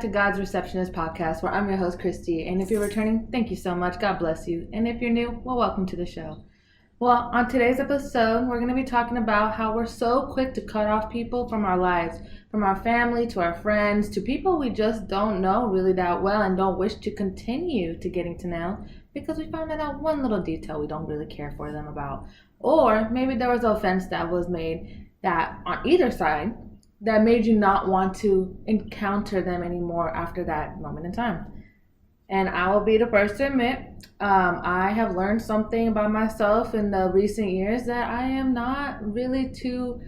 to God's Receptionist Podcast, where I'm your host, Christy. And if you're returning, thank you so much. God bless you. And if you're new, well, welcome to the show. Well, on today's episode, we're going to be talking about how we're so quick to cut off people from our lives, from our family to our friends to people we just don't know really that well and don't wish to continue to getting to know because we found out one little detail we don't really care for them about. Or maybe there was an offense that was made that on either side that made you not want to encounter them anymore after that moment in time. And I will be the first to admit, I have learned something about myself in the recent years that I am not really too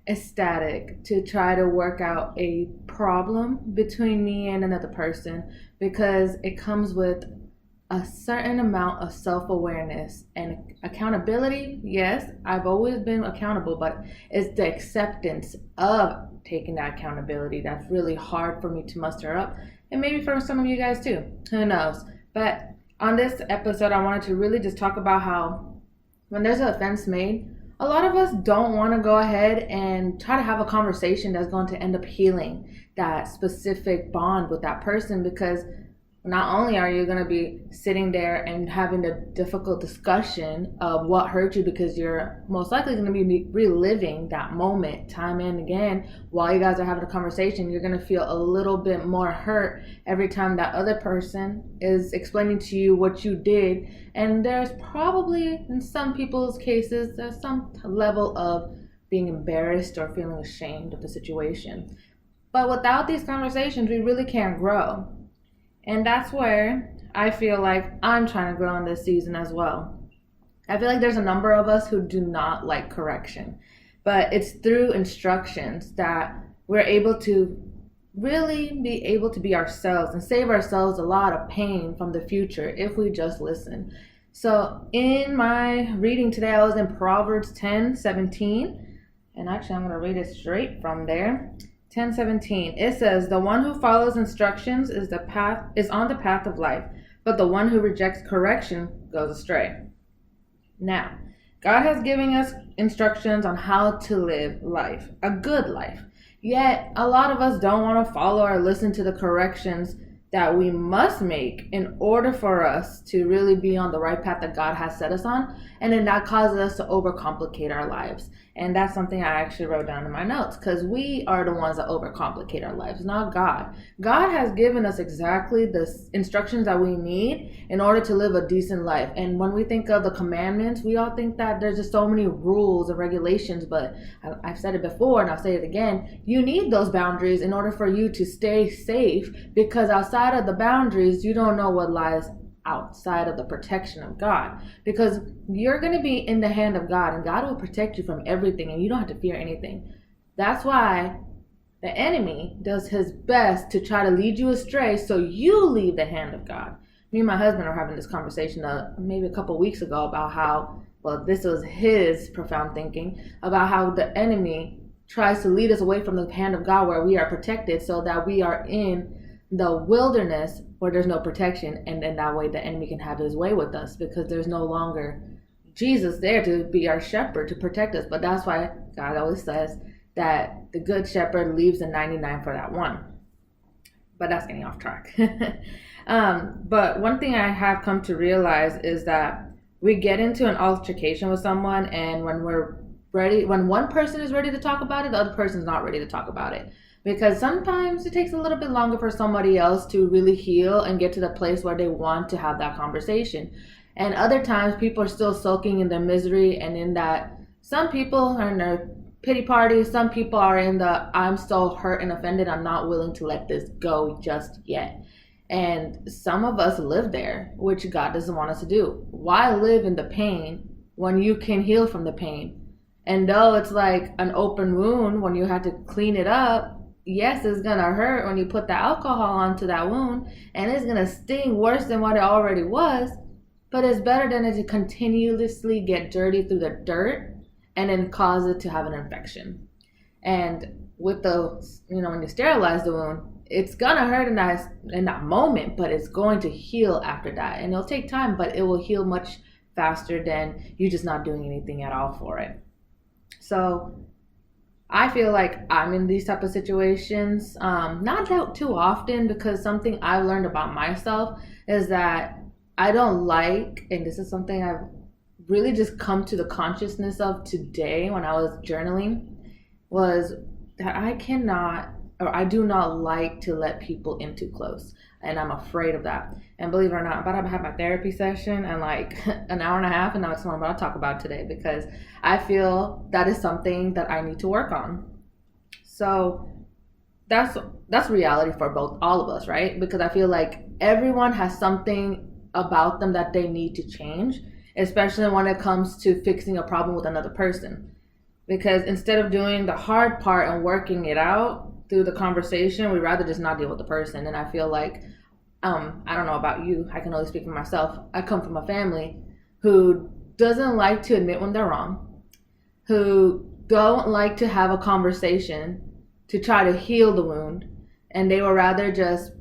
ecstatic to try to work out a problem between me and another person, because it comes with a certain amount of self-awareness and accountability. Yes, I've always been accountable, but it's the acceptance of taking that accountability that's really hard for me to muster up. And maybe for some of you guys too, who knows. But on this episode, I wanted to really just talk about how when there's an offense made, a lot of us don't want to go ahead and try to have a conversation that's going to end up healing that specific bond with that person, because not only are you going to be sitting there and having the difficult discussion of what hurt you, because you're most likely going to be reliving that moment time and again while you guys are having a conversation. You're going to feel a little bit more hurt every time that other person is explaining to you what you did. And there's probably, in some people's cases, there's some level of being embarrassed or feeling ashamed of the situation. But without these conversations, we really can't grow. And that's where I feel like I'm trying to grow in this season as well. I feel like there's a number of us who do not like correction, but it's through instructions that we're able to really be able to be ourselves and save ourselves a lot of pain from the future if we just listen. So in my reading today, I was in Proverbs 10:17, and actually I'm going to read it straight from there. 10:17. It says, "The one who follows instructions is on the path of life, but the one who rejects correction goes astray." Now, God has given us instructions on how to live life, a good life. Yet, a lot of us don't want to follow or listen to the corrections that we must make in order for us to really be on the right path that God has set us on. And then that causes us to overcomplicate our lives. And that's something I actually wrote down in my notes, because we are the ones that overcomplicate our lives, not God. God has given us exactly the instructions that we need in order to live a decent life. And when we think of the commandments, we all think that there's just so many rules and regulations, but I've said it before and I'll say it again. You need those boundaries in order for you to stay safe, because outside of the boundaries, you don't know what lies outside of the protection of God, because you're going to be in the hand of God and God will protect you from everything and you don't have to fear anything. That's why the enemy does his best to try to lead you astray so you leave the hand of God. Me and my husband are having this conversation maybe a couple weeks ago about how, well, this was his profound thinking about how the enemy tries to lead us away from the hand of God where we are protected, so that we are in the wilderness where there's no protection, and then that way the enemy can have his way with us, because there's no longer Jesus there to be our shepherd to protect us. But that's why God always says that the good shepherd leaves the 99 for that one. But that's getting off track. But one thing I have come to realize is that we get into an altercation with someone, and when one person is ready to talk about it, the other person is not ready to talk about it. Because sometimes it takes a little bit longer for somebody else to really heal and get to the place where they want to have that conversation. And other times people are still soaking in their misery, and in that some people are in their pity party, some people are in the I'm so hurt and offended, I'm not willing to let this go just yet. And some of us live there, which God doesn't want us to do. Why live in the pain when you can heal from the pain? And though it's like an open wound when you have to clean it up, yes, it's going to hurt when you put the alcohol onto that wound, and it's going to sting worse than what it already was, but it's better than it to continuously get dirty through the dirt and then cause it to have an infection. And with when you sterilize the wound, it's going to hurt in that moment, but it's going to heal after that. And it'll take time, but it will heal much faster than you just not doing anything at all for it. So I feel like I'm in these type of situations, not that too often, because something I've learned about myself is that I don't like, and this is something I've really just come to the consciousness of today when I was journaling, was that I cannot, or I do not like to let people in too close. And I'm afraid of that. And believe it or not, I'm about to have my therapy session in like an hour and a half, and that's what I'm about to talk about today, because I feel that is something that I need to work on. So that's reality for both all of us, right? Because I feel like everyone has something about them that they need to change, especially when it comes to fixing a problem with another person. Because instead of doing the hard part and working it out through the conversation, we'd rather just not deal with the person. And I feel like, I don't know about you, I can only speak for myself. I come from a family who doesn't like to admit when they're wrong, who don't like to have a conversation to try to heal the wound, and they would rather just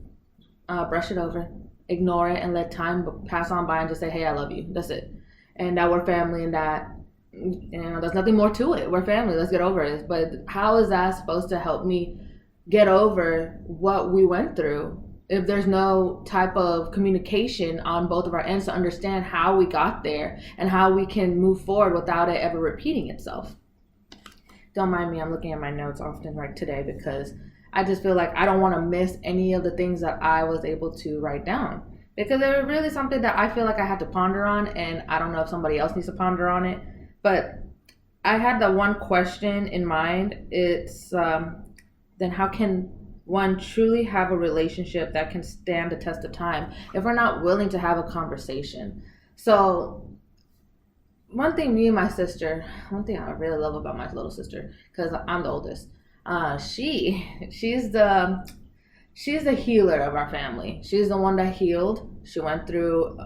brush it over, ignore it, and let time pass on by and just say, hey, I love you. That's it. And that we're family, and that, there's nothing more to it. We're family. Let's get over it. But how is that supposed to help me get over what we went through if there's no type of communication on both of our ends to understand how we got there and how we can move forward without it ever repeating itself? Don't mind me, I'm looking at my notes often right today, because I just feel like I don't want to miss any of the things that I was able to write down, because they're really something that I feel like I had to ponder on, and I don't know if somebody else needs to ponder on it. But I had the one question in mind. It's then how can one truly have a relationship that can stand the test of time if we're not willing to have a conversation? So one thing I really love about my little sister, because I'm the oldest, she's the healer of our family. She's the one that healed. She went through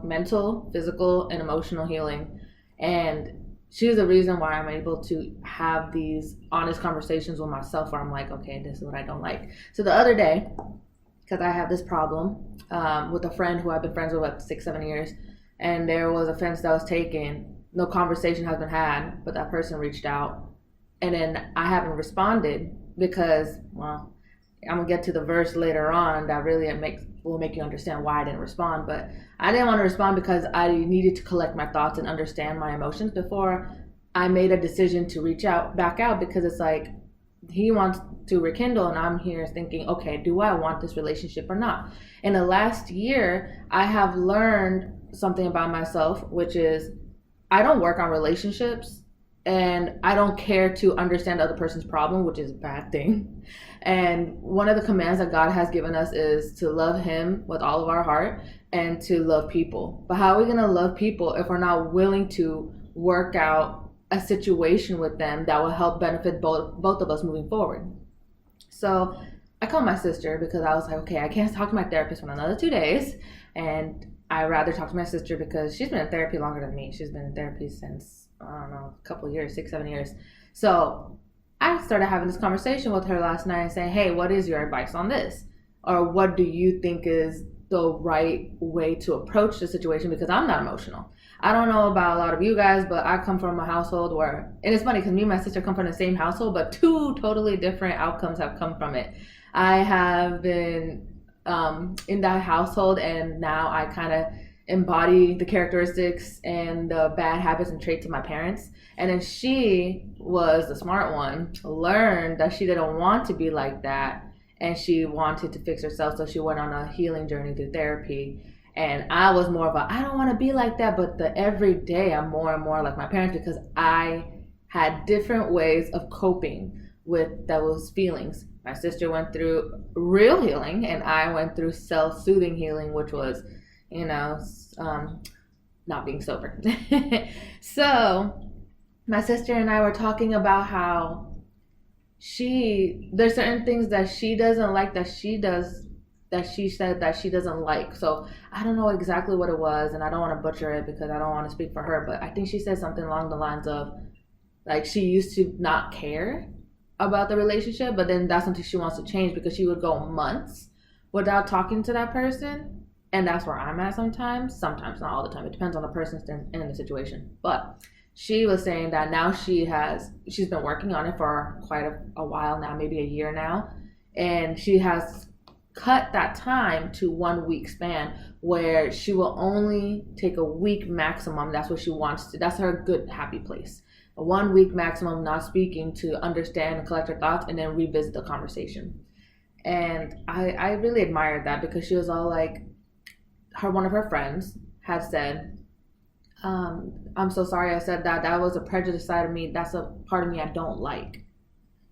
mental, physical, and emotional healing, and she's the reason why I'm able to have these honest conversations with myself where I'm like, okay, this is what I don't like. So the other day, because I have this problem with a friend who I've been friends with for 6-7 years, and there was offense that was taken. No conversation has been had, but that person reached out, and then I haven't responded because, well, I'm gonna get to the verse later on that really will make you understand why I didn't respond. But I didn't want to respond because I needed to collect my thoughts and understand my emotions before I made a decision to reach back out, because it's like he wants to rekindle, and I'm here thinking, okay, do I want this relationship or not? In the last year, I have learned something about myself, which is I don't work on relationships, and I don't care to understand the other person's problem, which is a bad thing. And one of the commands that God has given us is to love Him with all of our heart and to love people. But how are we going to love people if we're not willing to work out a situation with them that will help benefit both of us moving forward? So I called my sister because I was like, okay, I can't talk to my therapist for another 2 days. And I'd rather talk to my sister because she's been in therapy longer than me. She's been in therapy since, I don't know, a couple of years, 6-7 years. So I started having this conversation with her last night and saying, hey, what is your advice on this? Or what do you think is the right way to approach the situation? Because I'm not emotional. I don't know about a lot of you guys, but I come from a household where, and it's funny because me and my sister come from the same household, but two totally different outcomes have come from it. I have been in that household, and now I kind of embody the characteristics and the bad habits and traits of my parents. And then she was the smart one, learned that she didn't want to be like that, and she wanted to fix herself, so she went on a healing journey through therapy. And I was more of I don't want to be like that, but every day I'm more and more like my parents, because I had different ways of coping with those feelings. My sister went through real healing, and I went through self-soothing healing, which was, not being sober. So my sister and I were talking about how there's certain things that she doesn't like that she does, that she said that she doesn't like. So I don't know exactly what it was, and I don't want to butcher it because I don't want to speak for her, but I think she said something along the lines of, like, she used to not care about the relationship, but then that's something she wants to change, because she would go months without talking to that person. And that's where I'm at sometimes, not all the time. It depends on the person and the situation. But She was saying that now she's been working on it for quite a while now, maybe a year now, and she has cut that time to 1 week span where she will only take a week maximum. That's what she wants to. That's her good happy place. A 1 week maximum, not speaking, to understand and collect her thoughts, and then revisit the conversation. And I really admired that, because she was all like, one of her friends had said, I'm so sorry I said that. That was a prejudice side of me. That's a part of me I don't like.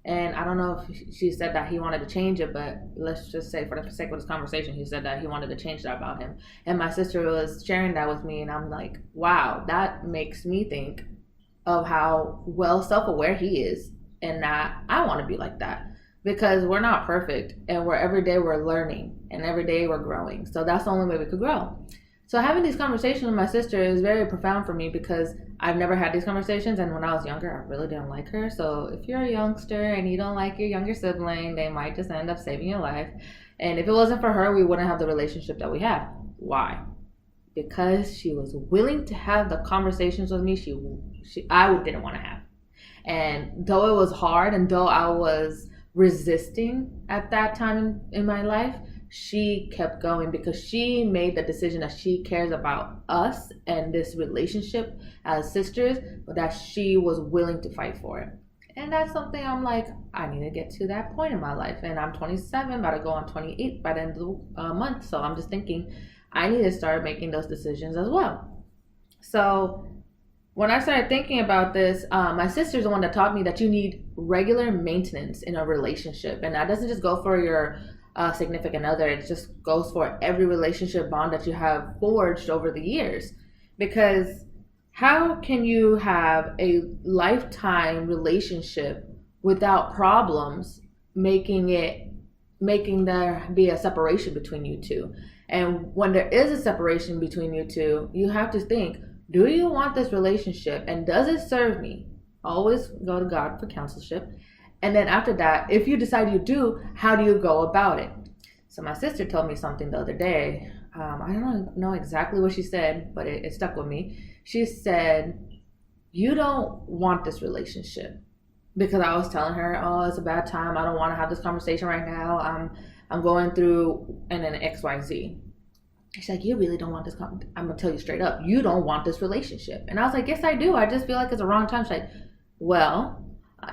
And I don't know if she said that he wanted to change it, but let's just say, for the sake of this conversation, he said that he wanted to change that about him. And my sister was sharing that with me, and I'm like, wow, that makes me think of how well self-aware he is, and that I want to be like that. Because we're not perfect, and every day we're learning, and every day we're growing. So that's the only way we could grow. So having these conversations with my sister is very profound for me, because I've never had these conversations, and when I was younger, I really didn't like her. So if you're a youngster and you don't like your younger sibling, they might just end up saving your life. And if it wasn't for her, we wouldn't have the relationship that we have. Why? Because she was willing to have the conversations with me I didn't want to have. And though it was hard, and though I was resisting at that time in my life, she kept going, because she made the decision that she cares about us and this relationship as sisters, but that she was willing to fight for it. And that's something I'm like, I need to get to that point in my life. And I'm 27, about to go on 28 by the end of the month. So I'm just thinking, I need to start making those decisions as well. So when I started thinking about this, my sister's the one that taught me that you need regular maintenance in a relationship. And that doesn't just go for your significant other. It just goes for every relationship bond that you have forged over the years. Because how can you have a lifetime relationship without problems making there be a separation between you two? And when there is a separation between you two, you have to think, do you want this relationship, and does it serve me? Always go to God for counselship. And then after that, if you decide you do, how do you go about it? So my sister told me something the other day. I don't know exactly what she said, but it stuck with me. She said, you don't want this relationship. Because I was telling her, oh, it's a bad time. I don't want to have this conversation right now. I'm going through an XYZ. She's like, you really don't want this. I'm going to tell you straight up, you don't want this relationship. And I was like, yes, I do. I just feel like it's the wrong time. She's like, well,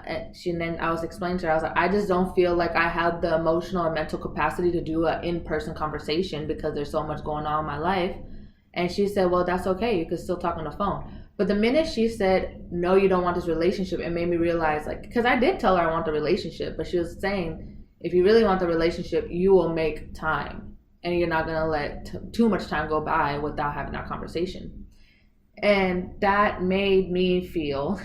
and then I was explaining to her, I was like, I just don't feel like I have the emotional or mental capacity to do an in-person conversation because there's so much going on in my life. And she said, well, that's okay. You can still talk on the phone. But the minute she said, no, you don't want this relationship, it made me realize, like, because I did tell her I want the relationship, but she was saying, if you really want the relationship, you will make time. And you're not going to let too much time go by without having that conversation. And that made me feel,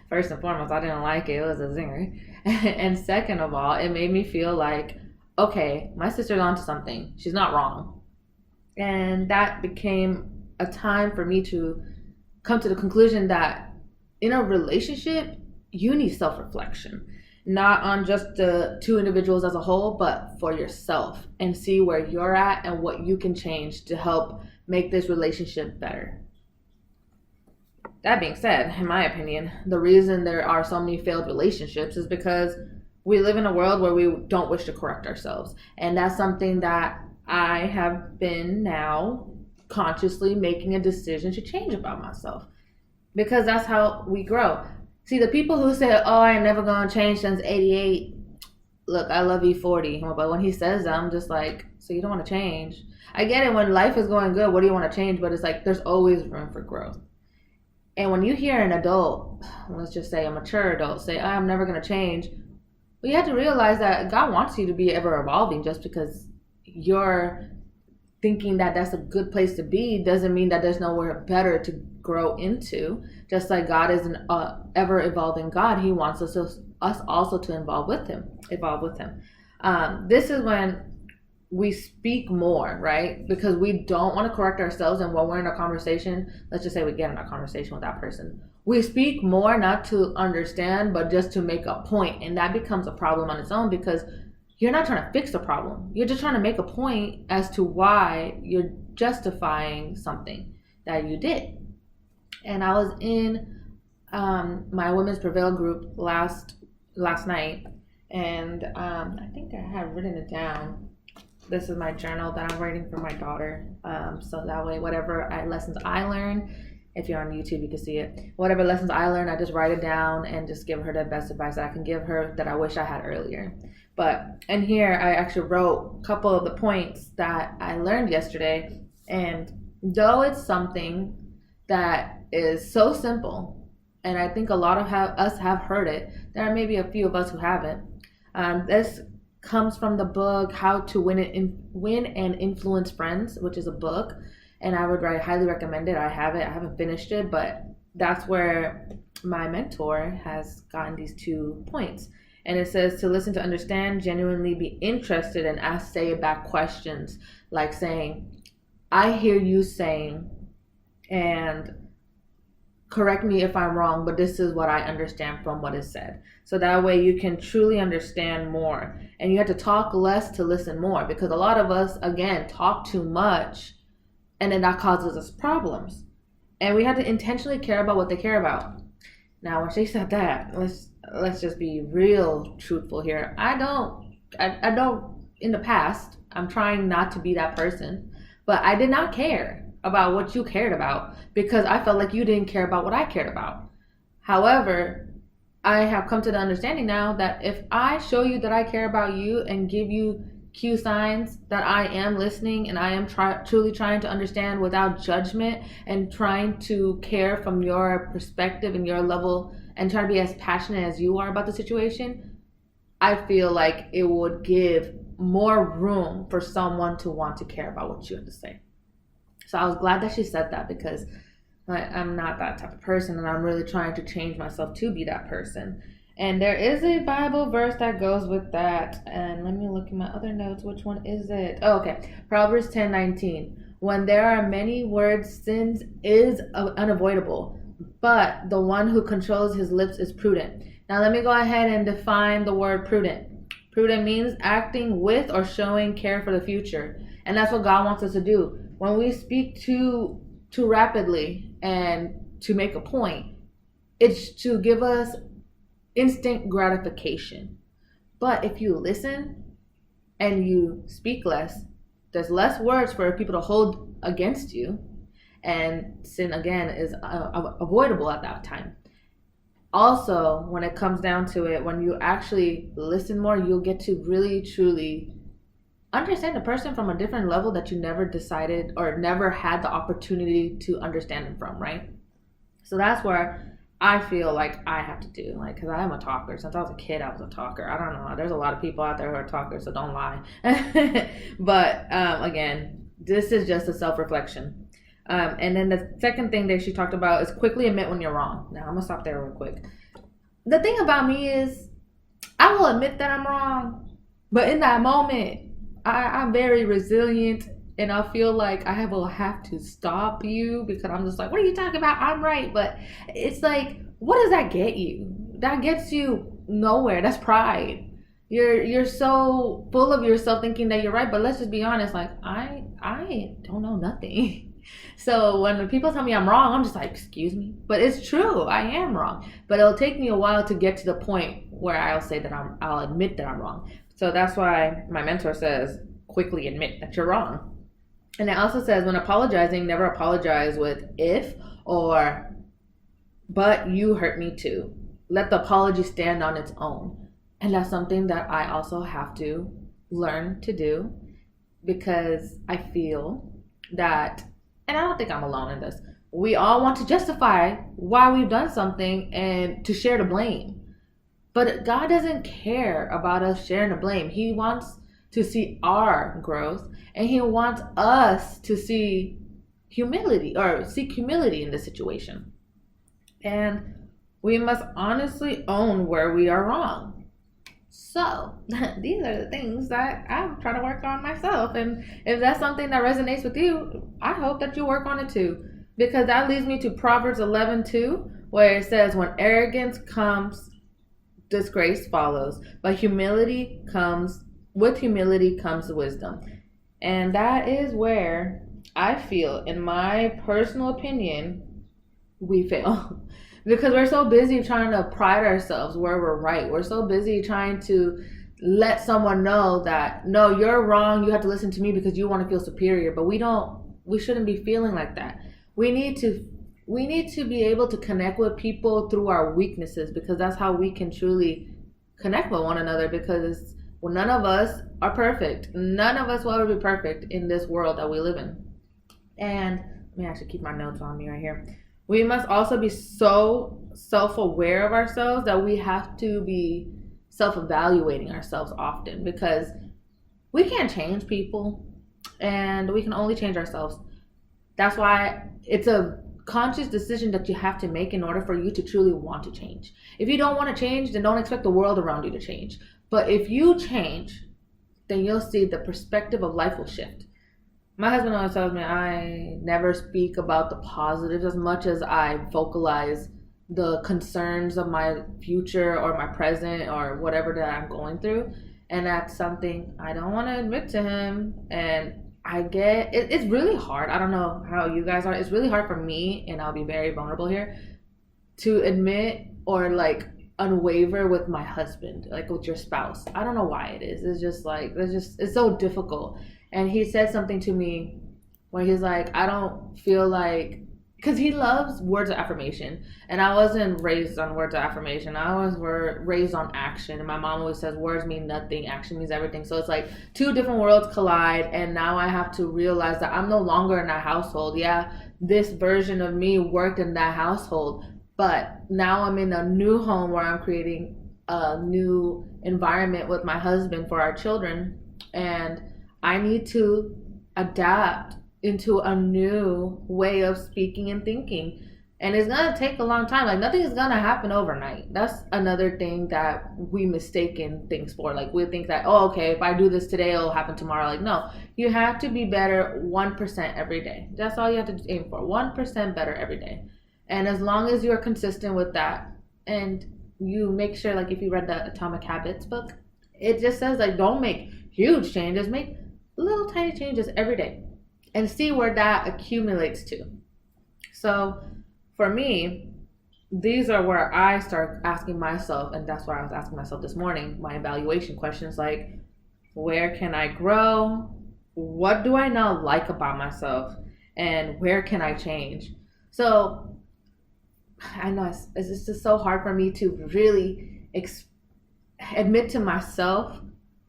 first and foremost, I didn't like it. It was a zinger. And second of all, it made me feel like, okay, my sister's onto something. She's not wrong. And that became a time for me to come to the conclusion that in a relationship, you need self-reflection. Not on just the two individuals as a whole, but for yourself, and see where you're at and what you can change to help make this relationship better. That being said, in my opinion, the reason there are so many failed relationships is because we live in a world where we don't wish to correct ourselves. And that's something that I have been now consciously making a decision to change about myself, because that's how we grow. See, the people who say, oh, I ain't never going to change since 88. Look, I love E40. But when he says that, I'm just like, so you don't want to change? I get it. When life is going good, what do you want to change? But it's like, there's always room for growth. And when you hear an adult, let's just say a mature adult, say, oh, I'm never going to change. Well, you have to realize that God wants you to be ever evolving. Just because you're thinking that that's a good place to be doesn't mean that there's nowhere better to grow into. Just like God is an ever evolving God, he wants us also to evolve with him. This is when we speak more, right? Because we don't want to correct ourselves. And when we're in a conversation, let's just say we get in a conversation with that person, we speak more not to understand, but just to make a point. And that becomes a problem on its own, because you're not trying to fix the problem. You're just trying to make a point as to why you're justifying something that you did. And I was in my Women's Prevail group last night, and I think I had written it down. This is my journal that I'm writing for my daughter. So that way, whatever lessons I learn, if you're on YouTube, you can see it. Whatever lessons I learn, I just write it down and just give her the best advice I can give her that I wish I had earlier. But in here, I actually wrote a couple of the points that I learned yesterday. And though it's something that is so simple, and I think a lot of us have heard it, there are maybe a few of us who haven't. This comes from the book How to Win and Influence Friends, which is a book, and I would highly recommend it. I haven't finished it, but that's where my mentor has gotten these 2 points. And it says to listen to understand, genuinely be interested, and ask say back questions, like saying, I hear you saying, and correct me if I'm wrong, but this is what I understand from what is said. So that way you can truly understand more. And you have to talk less to listen more, because a lot of us, again, talk too much, and then that causes us problems. And we have to intentionally care about what they care about. Now, when she said that, let's just be real truthful here. I don't, in the past, I'm trying not to be that person, but I did not care about what you cared about, because I felt like you didn't care about what I cared about. However, I have come to the understanding now that if I show you that I care about you and give you cue signs that I am listening and I am truly trying to understand without judgment, and trying to care from your perspective and your level, and try to be as passionate as you are about the situation, I feel like it would give more room for someone to want to care about what you have to say. So I was glad that she said that, because I'm not that type of person, and I'm really trying to change myself to be that person. And there is a Bible verse that goes with that. And let me look at my other notes. Which one is it? Oh, okay. Proverbs 10:19. When there are many words, sins is unavoidable, but the one who controls his lips is prudent. Now let me go ahead and define the word prudent. Prudent means acting with or showing care for the future. And that's what God wants us to do. When we speak too rapidly and to make a point, it's to give us instant gratification. But if you listen and you speak less, there's less words for people to hold against you, and sin again is avoidable at that time. Also, when it comes down to it, when you actually listen more, you'll get to really truly understand the person from a different level that you never decided or never had the opportunity to understand them from, right? So that's where I feel like I have to do, like, because I am a talker. Since I was a kid, I was a talker. I don't know. There's a lot of people out there who are talkers, so don't lie. But again, this is just a self-reflection. And then the second thing that she talked about is quickly admit when you're wrong. Now, I'm going to stop there real quick. The thing about me is I will admit that I'm wrong, but in that moment, I'm very resilient, and I feel like I will have to stop you, because I'm just like, what are you talking about? I'm right. But it's like, what does that get you? That gets you nowhere. That's pride. You're so full of yourself thinking that you're right. But let's just be honest, like, I don't know nothing. So when people tell me I'm wrong, I'm just like, excuse me. But it's true, I am wrong. But it'll take me a while to get to the point where I'll say that I'll admit that I'm wrong. So that's why my mentor says, quickly admit that you're wrong. And it also says, when apologizing, never apologize with if or but you hurt me too. Let the apology stand on its own. And that's something that I also have to learn to do, because I feel that, and I don't think I'm alone in this, we all want to justify why we've done something and to share the blame. But God doesn't care about us sharing the blame. He wants to see our growth, and he wants us to see humility, or seek humility in the situation. And we must honestly own where we are wrong. So these are the things that I'm trying to work on myself. And if that's something that resonates with you, I hope that you work on it too. Because that leads me to Proverbs 11:2, where it says, when arrogance comes, disgrace follows, but with humility comes wisdom. And that is where I feel, in my personal opinion, we fail. Because we're so busy trying to pride ourselves where we're right. We're so busy trying to let someone know that, no, you're wrong. You have to listen to me because you want to feel superior. But we shouldn't be feeling like that. We need to be able to connect with people through our weaknesses, because that's how we can truly connect with one another, because none of us are perfect. None of us will ever be perfect in this world that we live in. And let me actually keep my notes on me right here. We must also be so self-aware of ourselves that we have to be self-evaluating ourselves often, because we can't change people and we can only change ourselves. That's why it's a conscious decision that you have to make in order for you to truly want to change. If you don't want to change, then don't expect the world around you to change. But if you change, then you'll see the perspective of life will shift. My husband always tells me I never speak about the positives as much as I vocalize the concerns of my future or my present or whatever that I'm going through. And that's something I don't want to admit to him. And I get it's really hard. I don't know how you guys are. It's really hard for me, and I'll be very vulnerable here, to admit or like unwaver with my husband, like with your spouse. I don't know why it is. It's just like it's so difficult. And he said something to me where he's like, I don't feel like, because he loves words of affirmation, and I wasn't raised on words of affirmation. I was raised on action, and my mom always says words mean nothing, action means everything. So it's like two different worlds collide, and now I have to realize that I'm no longer in that household. Yeah, this version of me worked in that household, but now I'm in a new home where I'm creating a new environment with my husband for our children, and I need to adapt into a new way of speaking and thinking. And it's going to take a long time. Like, nothing is going to happen overnight. That's another thing that we mistaken things for. Like, we think that, oh, okay, if I do this today, it'll happen tomorrow. Like, no, you have to be better 1% every day. That's all you have to aim for. 1% better every day. And as long as you're consistent with that, and you make sure, like, if you read the Atomic Habits book, it just says, like, don't make huge changes. Make little tiny changes every day and see where that accumulates to. So for me, these are where I start asking myself, and that's why I was asking myself this morning, my evaluation questions, like, where can I grow? What do I now like about myself? And where can I change? So I know it's just so hard for me to really admit to myself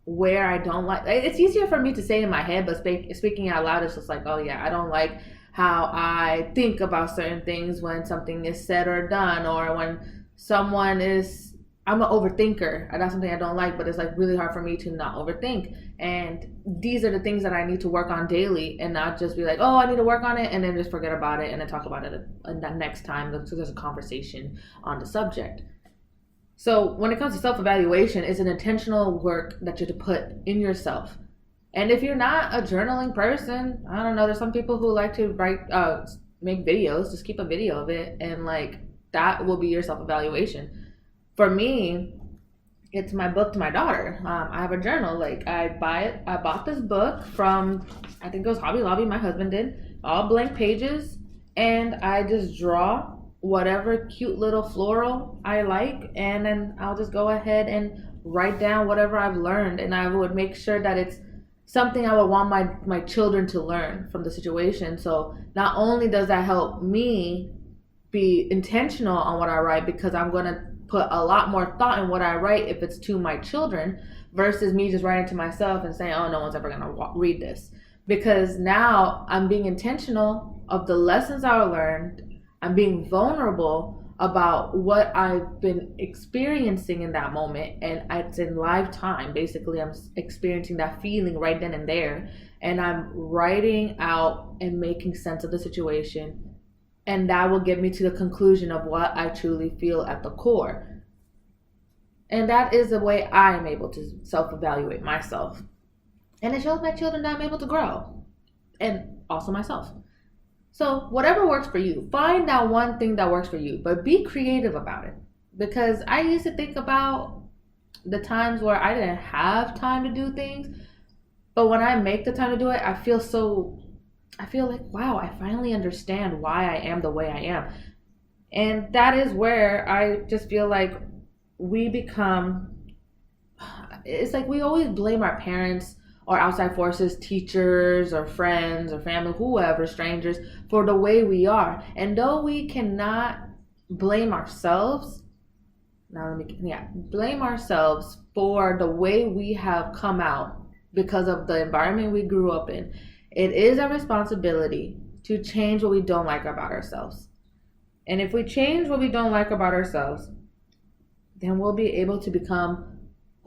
where I don't like. It's easier for me to say in my head, but speaking out loud, it's just like, oh yeah, I don't like how I think about certain things when something is said or done, or when someone is, I'm an overthinker, and that's something I don't like, but it's like really hard for me to not overthink. And these are the things that I need to work on daily, and not just be like, oh, I need to work on it, and then just forget about it, and then talk about it the next time there's a conversation on the subject. So when it comes to self-evaluation, it's an intentional work that you have to put in yourself. And if you're not a journaling person, I don't know, there's some people who like to make videos. Just keep a video of it, and like that will be your self-evaluation. For me, it's my book to my daughter. I have a journal. Like, I bought this book from, I think it was Hobby Lobby. My husband did, all blank pages, and I just draw whatever cute little floral I like, and then I'll just go ahead and write down whatever I've learned, and I would make sure that it's something I would want my children to learn from the situation. So not only does that help me be intentional on what I write, because I'm going to put a lot more thought in what I write if it's to my children versus me just writing to myself and saying, oh, no one's ever going to read this. Because now I'm being intentional of the lessons I learned. I'm being vulnerable about what I've been experiencing in that moment, and it's in live time. Basically, I'm experiencing that feeling right then and there, and I'm writing out and making sense of the situation, and that will get me to the conclusion of what I truly feel at the core. And that is the way I am able to self-evaluate myself, and it shows my children that I'm able to grow, and also myself. So whatever works for you, find that one thing that works for you, but be creative about it. Because I used to think about the times where I didn't have time to do things, but when I make the time to do it, I feel like, wow, I finally understand why I am the way I am. And that is where I just feel like we become, it's like we always blame our parents or outside forces, teachers or friends or family, whoever, strangers, for the way we are. And though we cannot blame ourselves, blame ourselves for the way we have come out because of the environment we grew up in. It is a responsibility to change what we don't like about ourselves. And if we change what we don't like about ourselves, then we'll be able to become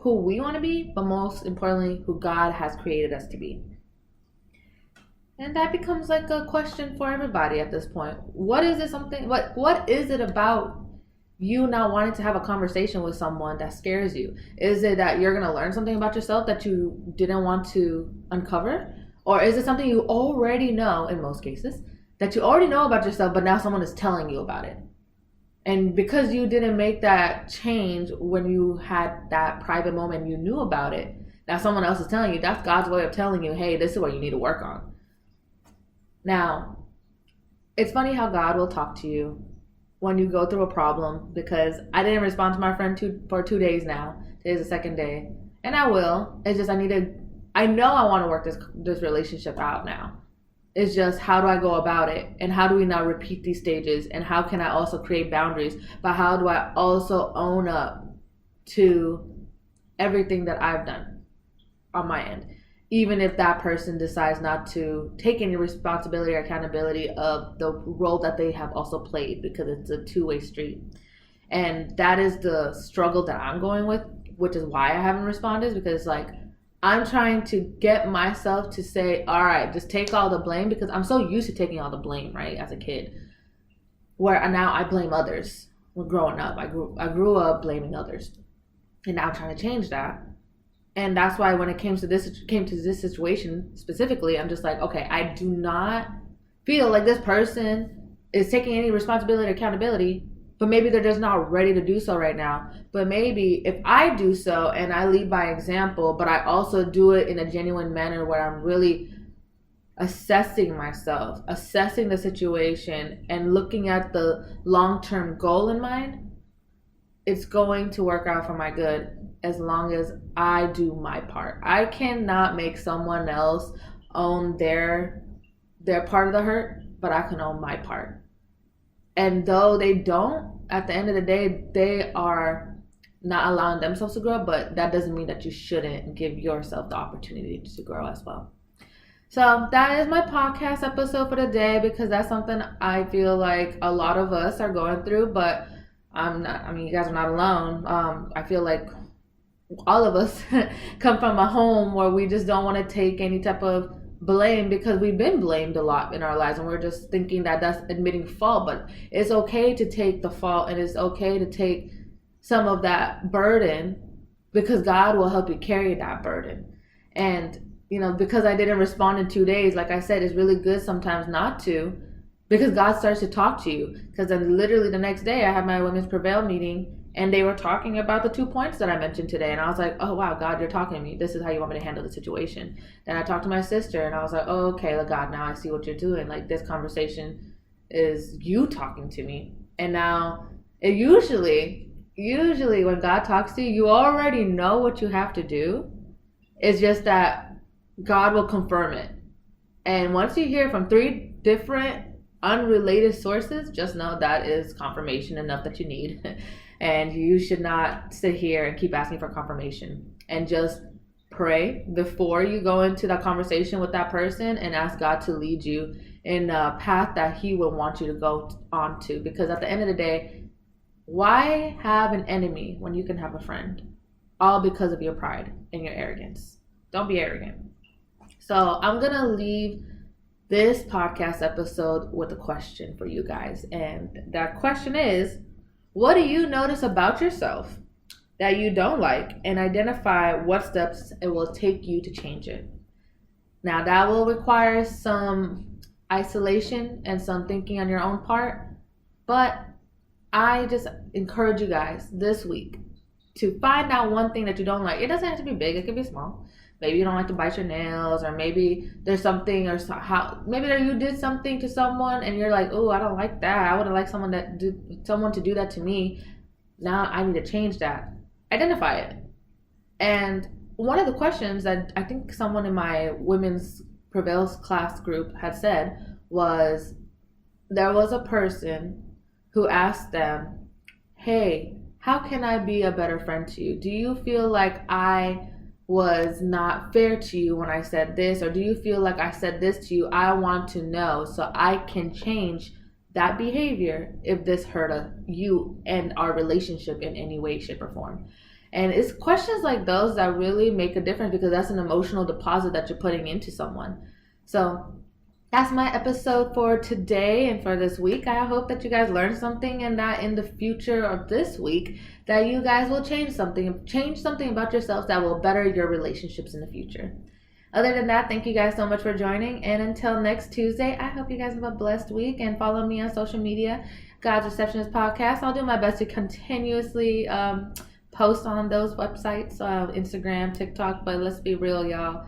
who we want to be, but most importantly, who God has created us to be. And that becomes like a question for everybody at this point. What is it about you not wanting to have a conversation with someone that scares you? Is it that you're going to learn something about yourself that you didn't want to uncover? Or is it something you already know, in most cases, that you already know about yourself, but now someone is telling you about it? And because you didn't make that change when you had that private moment, you knew about it, now someone else is telling you, that's God's way of telling you, hey, this is what you need to work on. Now, it's funny how God will talk to you when you go through a problem, because I didn't respond to my friend for 2 days now. Today's the second day. And I will. It's just I know I want to work this relationship out now. It's just, how do I go about it? And how do we not repeat these stages? And how can I also create boundaries? But how do I also own up to everything that I've done on my end? Even if that person decides not to take any responsibility or accountability of the role that they have also played, because it's a two-way street. And that is the struggle that I'm going with, which is why I haven't responded, because like, I'm trying to get myself to say, all right, just take all the blame, because I'm so used to taking all the blame, right, as a kid, where now I blame others. When growing up, I grew up blaming others, and now I'm trying to change that. And that's why when it came to this situation specifically, I'm just like, okay, I do not feel like this person is taking any responsibility or accountability, but maybe they're just not ready to do so right now. But maybe if I do so and I lead by example, but I also do it in a genuine manner where I'm really assessing myself, assessing the situation, and looking at the long-term goal in mind, it's going to work out for my good, as long as I do my part. I cannot make someone else own their part of the hurt, but I can own my part. And though they don't, at the end of the day, they are not allowing themselves to grow, but that doesn't mean that you shouldn't give yourself the opportunity to grow as well. So that is my podcast episode for today, because that's something I feel like a lot of us are going through, but you guys are not alone. I feel like all of us come from a home where we just don't want to take any type of blame, because we've been blamed a lot in our lives, and we're just thinking that that's admitting fault. But it's okay to take the fault, and it's okay to take some of that burden, because God will help you carry that burden. And because I didn't respond in 2 days, like I said, it's really good sometimes not to, because God starts to talk to you. Because then literally the next day I had my Women's Prevail meeting, and they were talking about the 2 points that I mentioned today. And I was like, oh, wow, God, you're talking to me. This is how you want me to handle the situation. Then I talked to my sister, and I was like, oh, okay, God, now I see what you're doing. Like, this conversation is you talking to me. And now, usually when God talks to you, you already know what you have to do. It's just that God will confirm it. And once you hear from 3 different unrelated sources, just know that is confirmation enough that you need. And you should not sit here and keep asking for confirmation. And just pray before you go into that conversation with that person, and ask God to lead you in a path that He will want you to go on to. Because at the end of the day, why have an enemy when you can have a friend? All because of your pride and your arrogance. Don't be arrogant. So I'm going to leave this podcast episode with a question for you guys. And that question is, what do you notice about yourself that you don't like, and identify what steps it will take you to change it? Now, that will require some isolation and some thinking on your own part, but I just encourage you guys this week to find out one thing that you don't like. It doesn't have to be big, it can be small. maybe you don't like to bite your nails, or maybe there's something, or maybe you did something to someone and you're like, oh, I don't like that. I would have liked someone to do that to me. Now I need to change that. Identify it. And one of the questions that I think someone in my women's Prevails class group had said was, there was a person who asked them, hey, how can I be a better friend to you? Do you feel like I was not fair to you when I said this? Or do you feel like I said this to you? I want to know so I can change that behavior if this hurt you and our relationship in any way, shape, or form. And it's questions like those that really make a difference, because that's an emotional deposit that you're putting into someone. So that's my episode for today and for this week. I hope that you guys learned something, and that in the future of this week that you guys will change something about yourselves that will better your relationships in the future. Other than that, thank you guys so much for joining. And until next Tuesday, I hope you guys have a blessed week, and follow me on social media, God's Receptionist Podcast. I'll do my best to continuously post on those websites, Instagram, TikTok, but let's be real, y'all.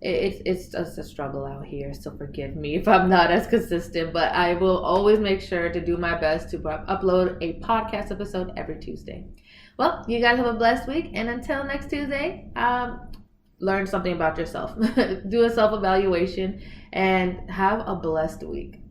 It's just a struggle out here, so forgive me if I'm not as consistent, but I will always make sure to do my best to upload a podcast episode every Tuesday. Well, you guys have a blessed week, and until next Tuesday, learn something about yourself. Do a self-evaluation, and have a blessed week.